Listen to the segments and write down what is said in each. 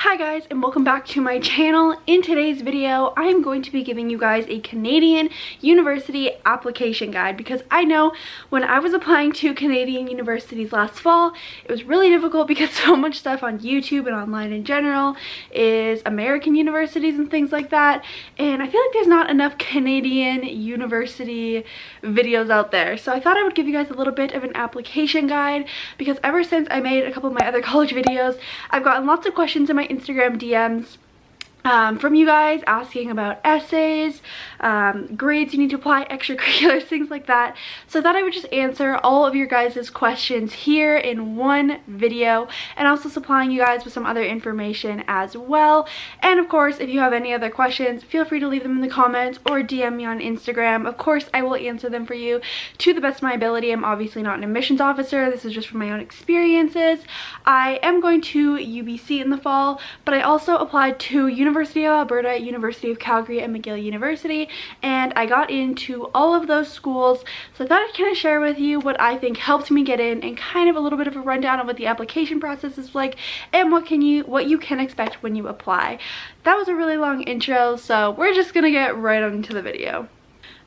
Hi guys, and welcome back to my channel. In today's video, I'm going to be giving you guys a Canadian university application guide because I know when I was applying to Canadian universities last fall, it was really difficult because so much stuff on YouTube and online in general is American universities and things like that, and I feel like there's not enough Canadian university videos out there. So I thought I would give you guys a little bit of an application guide because ever since I made a couple of my other college videos, I've gotten lots of questions in my Instagram DMs from you guys asking about essays, grades you need to apply, extracurriculars, things like that. So I thought I would just answer all of your guys' questions here in one video, and also supplying you guys with some other information as well. And of course, if you have any other questions, feel free to leave them in the comments or DM me on Instagram. Of course, I will answer them for you to the best of my ability. I'm obviously not an admissions officer. This is just from my own experiences. I am going to UBC in the fall, but I also applied to University of Alberta, University of Calgary, and McGill University, and I got into all of those schools. So I thought I'd kind of share with you what I think helped me get in, and kind of a little bit of a rundown of what the application process is like and what you can expect when you apply. That was a really long intro, so we're just gonna get right on into the video.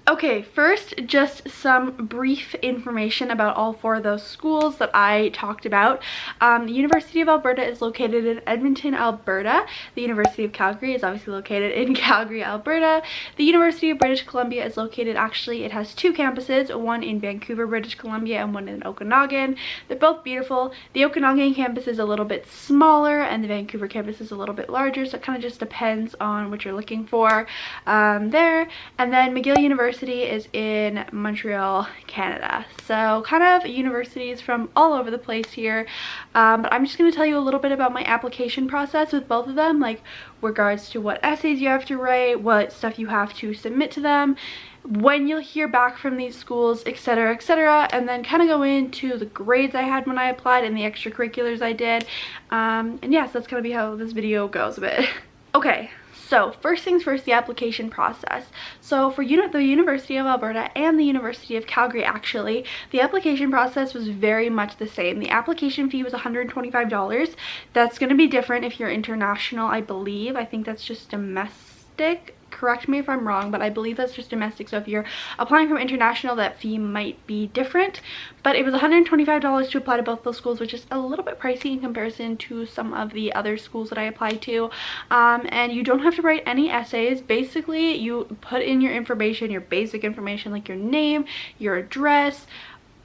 Okay, first, just some brief information about all four of those schools that I talked about. The University of Alberta is located in Edmonton, Alberta. The University of Calgary is obviously located in Calgary, Alberta. The University of British Columbia is located, actually, it has two campuses, one in Vancouver, British Columbia, and one in Okanagan. They're both beautiful. The Okanagan campus is a little bit smaller, and the Vancouver campus is a little bit larger, so it kind of just depends on what you're looking for there. And then McGill University is in Montreal, Canada. So kind of universities from all over the place here, but I'm just going to tell you a little bit about my application process with both of them, like regards to what essays you have to write, what stuff you have to submit to them, when you'll hear back from these schools, etc, etc, and then kind of go into the grades I had when I applied and the extracurriculars I did, and yes, that's going to be how this video goes a bit. Okay. So first things first, the application process. So for the University of Alberta and the University of Calgary, actually, the application process was very much the same. The application fee was $125. That's going to be different if you're international, I believe. I think that's just domestic. Correct me if I'm wrong, but I believe that's just domestic. So if you're applying from international, that fee might be different. But it was $125 to apply to both those schools, which is a little bit pricey in comparison to some of the other schools that I applied to. And you don't have to write any essays. Basically, you put in your information, your basic information, like your name, your address,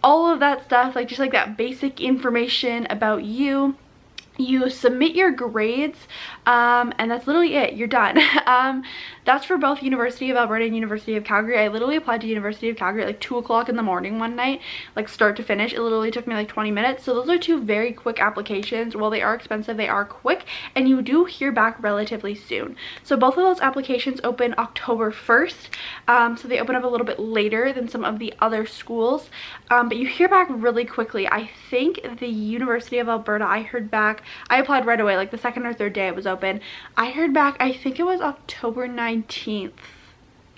all of that stuff, like just like that basic information about you. You submit your grades, and that's literally it. You're done. That's for both University of Alberta and University of Calgary. I literally applied to University of Calgary at like 2 o'clock in the morning one night, like start to finish. It literally took me like 20 minutes. So those are two very quick applications. While they are expensive, they are quick, and you do hear back relatively soon. So both of those applications open October 1st. So they open up a little bit later than some of the other schools, but you hear back really quickly. I think the University of Alberta, I heard back, I applied right away, like the second or third day it was open. I heard back, I think it was October 19th,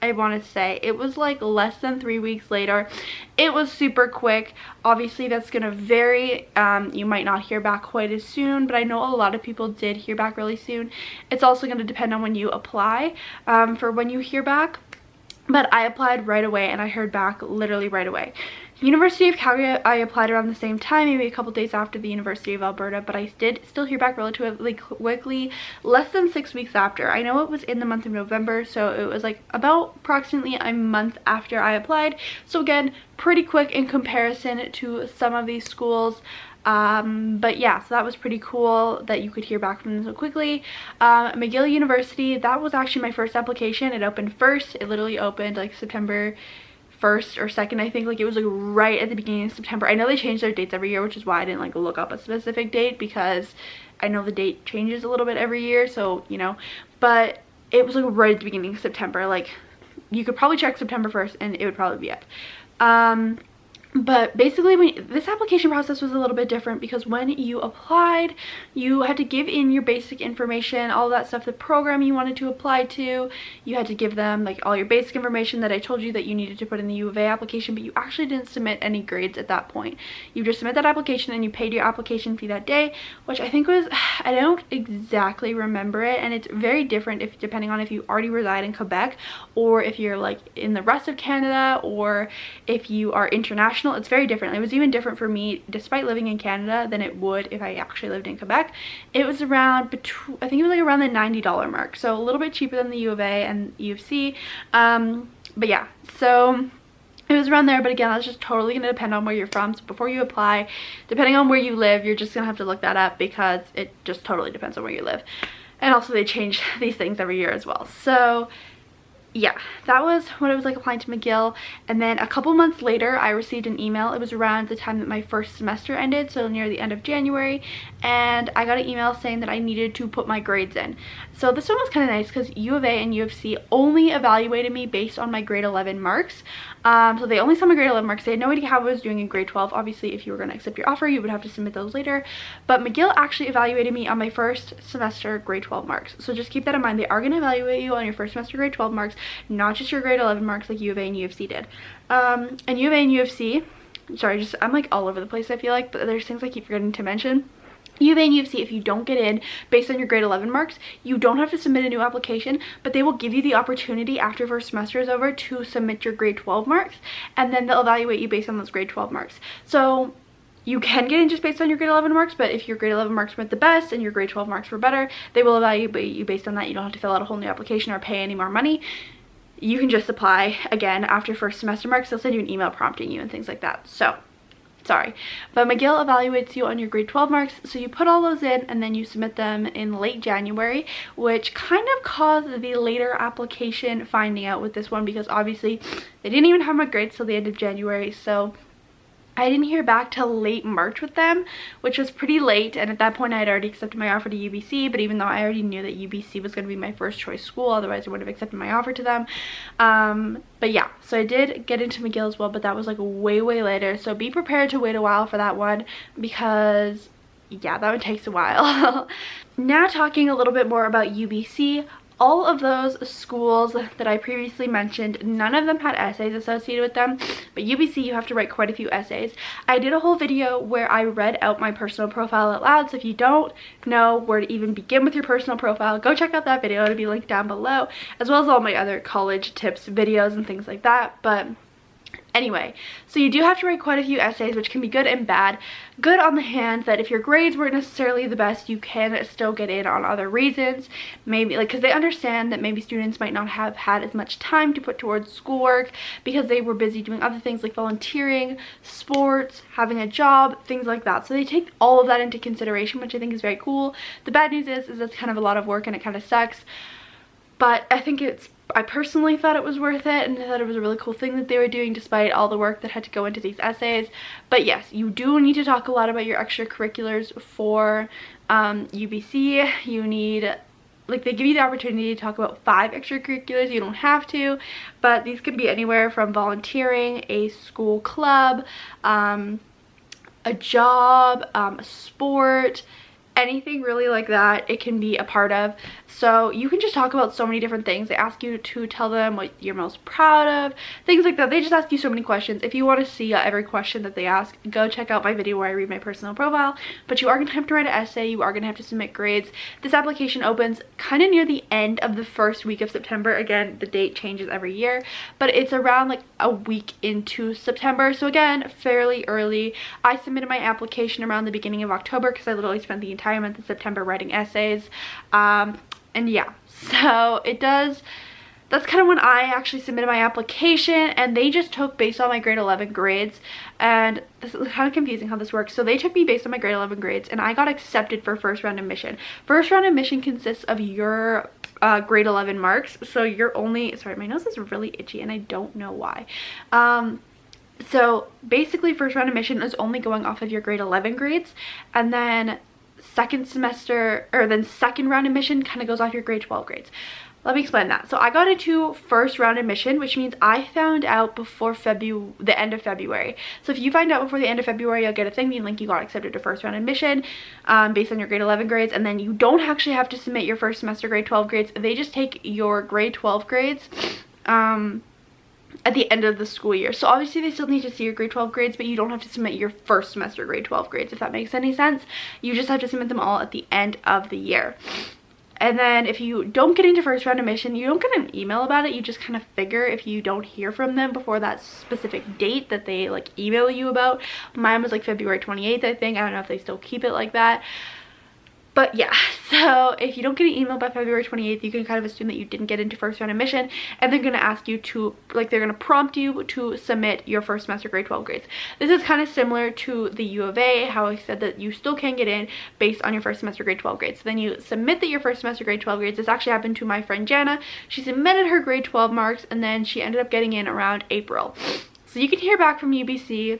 I want to say. It was like less than 3 weeks later. It was super quick. Obviously that's going to vary. You might not hear back quite as soon, but I know a lot of people did hear back really soon. It's also going to depend on when you apply for when you hear back. But I applied right away, and I heard back literally right away. University of Calgary, I applied around the same time, maybe a couple days after the University of Alberta, but I did still hear back relatively quickly, less than 6 weeks after. I know it was in the month of November, so it was like about approximately a month after I applied. So again, pretty quick in comparison to some of these schools. But yeah, so that was pretty cool that you could hear back from them so quickly. McGill University, that was actually my first application. It opened first. It literally opened like September 1st or 2nd, I think. Like it was like right at the beginning of September. I know they change their dates every year, which is why I didn't like look up a specific date, because I know the date changes a little bit every year, so you know, but it was like right at the beginning of September. Like you could probably check September 1st and it would probably be it. But basically, this application process was a little bit different because when you applied, you had to give in your basic information, all that stuff, the program you wanted to apply to. You had to give them like all your basic information that I told you that you needed to put in the U of A application, but you actually didn't submit any grades at that point. You just submit that application and you paid your application fee that day, which I think was, I don't exactly remember it, and it's very different if depending on if you already reside in Quebec or if you're like in the rest of Canada or if you are international. It's very different. It was even different for me despite living in Canada than it would if I actually lived in Quebec. It was around I think it was like around the $90 mark, so a little bit cheaper than the U of A and U of C. But yeah, so it was around there, but again, that's just totally going to depend on where you're from. So before you apply, depending on where you live, you're just going to have to look that up because it just totally depends on where you live. And also they change these things every year as well. So yeah, that was when I was like applying to McGill. And then a couple months later I received an email. It was around the time that my first semester ended, so near the end of January, and I got an email saying that I needed to put my grades in. So this one was kind of nice because U of A and U of C only evaluated me based on my grade 11 marks. So they only saw my grade 11 marks. They had no idea how I was doing in grade 12. Obviously, if you were going to accept your offer, you would have to submit those later. But McGill actually evaluated me on my first semester grade 12 marks. So just keep that in mind. They are going to evaluate you on your first semester grade 12 marks, not just your grade 11 marks like U of A and U of C did. And U of A and U of C, sorry, I'm like all over the place I feel like, but there's things I keep forgetting to mention. U of A and U of C, if you don't get in based on your grade 11 marks, you don't have to submit a new application, but they will give you the opportunity after first semester is over to submit your grade 12 marks, and then they'll evaluate you based on those grade 12 marks. So you can get in just based on your grade 11 marks, but if your grade 11 marks weren't the best and your grade 12 marks were better, they will evaluate you based on that. You don't have to fill out a whole new application or pay any more money. You can just apply again after first semester marks. They'll send you an email prompting you and things like that. So sorry, but McGill evaluates you on your grade 12 marks, so you put all those in and then you submit them in late January, which kind of caused the later application finding out with this one because obviously they didn't even have my grades till the end of January. So I didn't hear back till late March with them, which was pretty late, and at that point I had already accepted my offer to UBC, but even though I already knew that UBC was going to be my first choice school, otherwise I would have accepted my offer to them. But yeah, so I did get into McGill as well, but that was like way later, so be prepared to wait a while for that one because yeah, that one takes a while. Now talking a little bit more about UBC. All of those schools that I previously mentioned, none of them had essays associated with them, but UBC you have to write quite a few essays. I did a whole video where I read out my personal profile out loud, so if you don't know where to even begin with your personal profile, go check out that video. It'll be linked down below, as well as all my other college tips videos and things like that. But anyway, so you do have to write quite a few essays, which can be good and bad. Good on the hand that if your grades weren't necessarily the best, you can still get in on other reasons. Maybe like because they understand that maybe students might not have had as much time to put towards schoolwork because they were busy doing other things like volunteering, sports, having a job, things like that. So they take all of that into consideration, which I think is very cool. The bad news is it's kind of a lot of work and it kind of sucks. But I personally thought it was worth it, and I thought it was a really cool thing that they were doing despite all the work that had to go into these essays. But yes, you do need to talk a lot about your extracurriculars for UBC. You need, like, they give you the opportunity to talk about 5 extracurriculars. You don't have to, but these can be anywhere from volunteering, a school club, a job, a sport, anything really like that it can be a part of. So you can just talk about so many different things. They ask you to tell them what you're most proud of, things like that. They just ask you so many questions. If you want to see every question that they ask, go check out my video where I read my personal profile. But you are going to have to write an essay. You are going to have to submit grades. This application opens kind of near the end of the first week of September. Again, the date changes every year, but it's around like a week into September. So again, fairly early. I submitted my application around the beginning of October because I literally spent the entire month of September writing essays. And yeah, so that's kind of when I actually submitted my application, and they just took based on my grade 11 grades. And this is kind of confusing how this works. So they took me based on my grade 11 grades, and I got accepted for first round admission. First round admission consists of your grade 11 marks. So you're only, sorry, my nose is really itchy and I don't know why. So basically first round admission is only going off of your grade 11 grades, and then second round admission kind of goes off your grade 12 grades. let me explain that. So I got into first round admission, which means I found out before the end of February. So if you find out before the end of February, you'll get a thing being like you got accepted to first round admission based on your grade 11 grades, and then you don't actually have to submit your first semester grade 12 grades. They just take your grade 12 grades at the end of the school year. So obviously they still need to see your grade 12 grades, but you don't have to submit your first semester grade 12 grades, if that makes any sense. You just have to submit them all at the end of the year. And then if you don't get into first round admission, you don't get an email about it. You just kind of figure if you don't hear from them before that specific date that they like email you about. Mine was like February 28th, I think. I don't know if they still keep it like that. But yeah, so if you don't get an email by February 28th, you can kind of assume that you didn't get into first round admission, and they're going to ask you to, like, they're going to prompt you to submit your first semester grade 12 grades. This is kind of similar to the U of A, how I said that you still can get in based on your first semester grade 12 grades. So then you submit that your first semester grade 12 grades. This actually happened to my friend Jana. She submitted her grade 12 marks, and then she ended up getting in around April. So you can hear back from UBC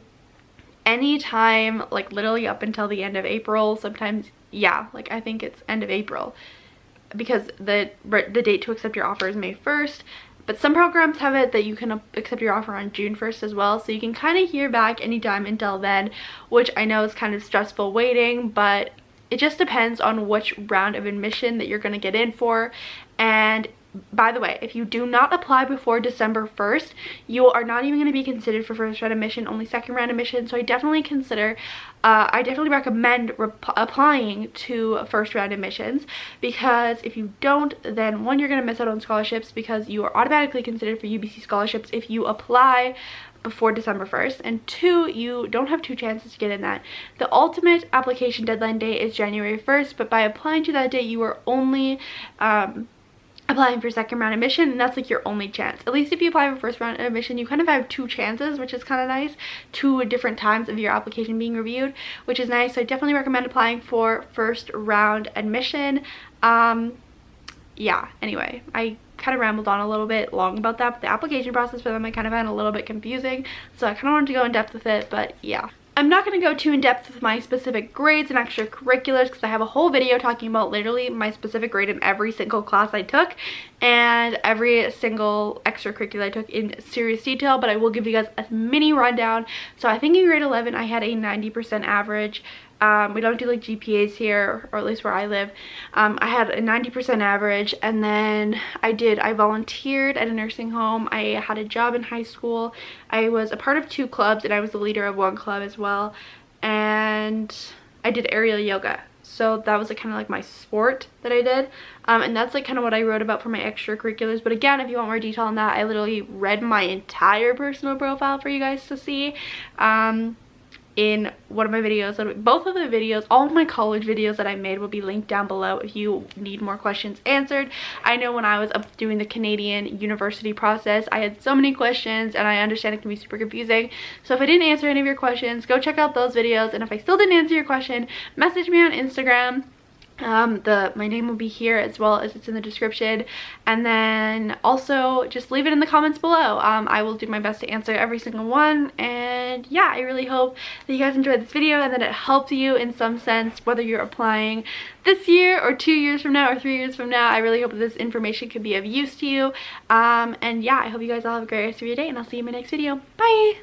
anytime, like literally up until the end of April. Sometimes, yeah, like I think it's end of April, because the date to accept your offer is May 1st, but some programs have it that you can accept your offer on June 1st as well. So you can kind of hear back anytime until then, which I know is kind of stressful waiting, but it just depends on which round of admission that you're going to get in for. And by the way, if you do not apply before December 1st, you are not even going to be considered for first round admission, only second round admission. So I definitely recommend applying to first round admissions, because if you don't, then one, you're going to miss out on scholarships, because you are automatically considered for UBC scholarships if you apply before December 1st, and two, you don't have two chances to get in that. The ultimate application deadline date is January 1st, but by applying to that date, you are only applying for second round admission, and that's like your only chance. At least if you apply for first round admission, you kind of have two chances, which is kind of nice. Two different times of your application being reviewed, which is nice. So I definitely recommend applying for first round admission. Yeah, anyway, I kind of rambled on a little bit long about that, but the application process for them I kind of found a little bit confusing, so I kind of wanted to go in depth with it. But yeah, I'm not going to go too in depth with my specific grades and extracurriculars, because I have a whole video talking about literally my specific grade in every single class I took and every single extracurricular I took in serious detail, but I will give you guys a mini rundown. So I think in grade 11 I had a 90% average. We don't do like GPAs here, or at least where I live. I had a 90% average, and then I volunteered at a nursing home. I had a job in high school. I was a part of 2 clubs, and I was the leader of 1 club as well. And I did aerial yoga. So that was like kind of like my sport that I did. And that's like kind of what I wrote about for my extracurriculars. But again, if you want more detail on that, I literally read my entire personal profile for you guys to see. In one of my videos, both of the videos, all of my college videos that I made will be linked down below if you need more questions answered. I know when I was up doing the Canadian university process, I had so many questions, and I understand it can be super confusing. So if I didn't answer any of your questions, go check out those videos. And if I still didn't answer your question, message me on Instagram. My name will be here, as well as it's in the description, and then also just leave it in the comments below. I will do my best to answer every single one. And yeah, I really hope that you guys enjoyed this video and that it helps you in some sense, whether you're applying this year or 2 years from now or 3 years from now. I really hope that this information could be of use to you. And yeah, I hope you guys all have a great rest of your day, and I'll see you in my next video. Bye!